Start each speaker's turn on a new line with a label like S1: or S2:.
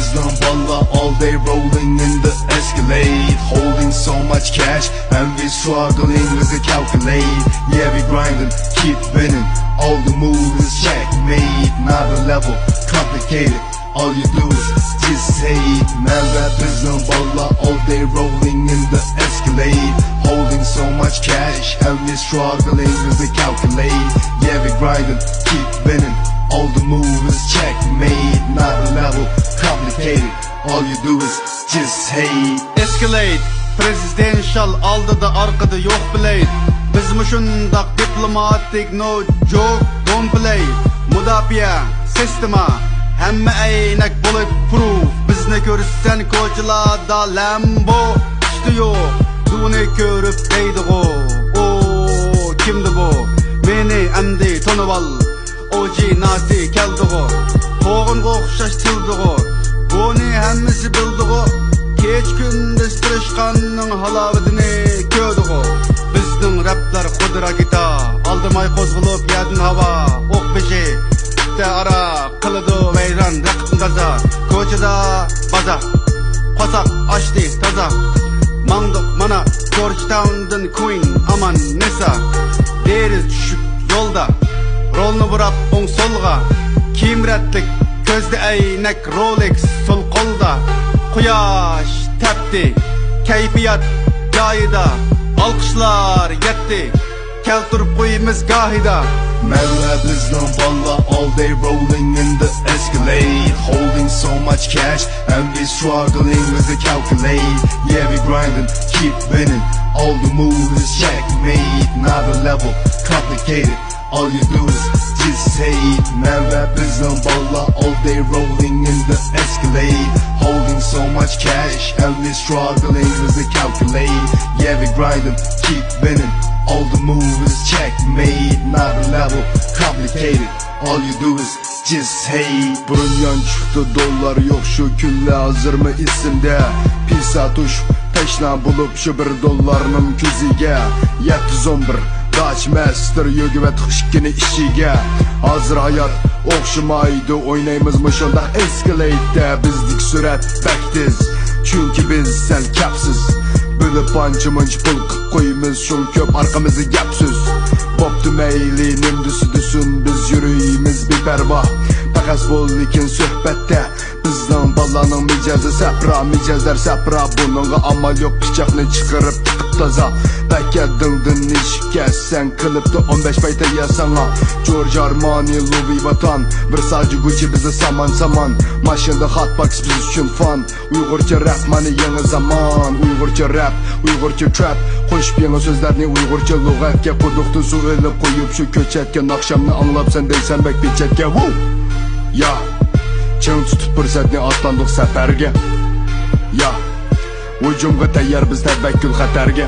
S1: bizden balla all day rolling in the Escalade, holding so much cash and we struggling with the calculate. Yeah, we grinding, keep winning, all the moves is checkmate. Not a level, complicated, all you do is just hate. Man, rap bizden balla all day rolling in the Escalade, holding so much cash and we struggling with the calculate. Yeah, we grinding, keep winning, all the moves is checkmate. Not a level, complicated, all you do is just hate.
S2: Escalade, presidential aldıda arkada yok blade. Biz muşundak diplomatik, no joke, don't play. Mudafiya, sistema, hemme aynak bulletproof. Bizni görürsen koçlarda Lambo işte yok. Duni görüp deydi go. Oo, kimdi bu? Meni emdi tonuval. Oji nasi keldi go. Toğun qoqşaş tildi go. Buni hemmesi bildi go. Keç gündüz tırışkanның halavetini ködü go. Bizдің raplar kudura gita. Aldımay kozgulup yadın hava. Ok beji te ara kılıdı veyran rakıtın gaza. Koçada baza Qasak açtı taza. Mangdık mana Georgetown'dan Queen aman nesa. Deriz düşüp yolda. Rolunu bırap on solga. Kimretlik gözde aynak Rolex sol kolda. Quyaş tepti, keyfiyat gayida. Alkışlar yetti, keltirip qo'yimiz gahida.
S1: Man, rap bizden balla all day rolling in the Escalade, holding so much cash and we struggling with the calculate. Yeah, we grinding, keep winning, all the moves is checkmate. Not a level, complicated, all you do is just hate. Man, rap bizden balla all day rolling in the Escalade, holding so much cash and we struggling with the calculate. Yeah, we grinding, keep winning, all the moves is checkmate. Not a level, complicated, all you do is just hate.
S3: Burunyan çıktı dollar yok şu külle hazır mı isimde. Pisa tuş teşna bulup şu $1 küziga 711 Dutch Master yögüvet xışkini işiga. Hazır hayat okşumaydı, oynayımız şunda Escalade'de. Bizdik sürat bektiz, çünkü biz sen kapsız. Bölüp pancımınç pul koyumuz şun köp arkamızı yapsız. Boptu meyli nimdüsü düşün, biz yürüyümüz bir pervah. Takas bol ikin söhbette, bizden ballanın micazı sapra. Micazlar sapra, bununla amal yok, pichakni çıkarıp tıkıp taza. Belki dındın nişke, sen kılıptı 15 bayta yasana. George Armani, Louis Vuitton, Versace, Gucci bize saman saman. Maşında hotbox biz üçün fan. Uygurca rap mani yeni zaman. Uygurca rap, Uygurca trap. Koşup yeni sözlerini Uygurca lügatke. Kuduktu su ölüp koyup şu köçetken. Akşamını anlap sen deysen bek biçetke. Ya, çın tutup fırsatni atlandık seferge. Ya, ucumga tayyar biz tevekkül xatarga.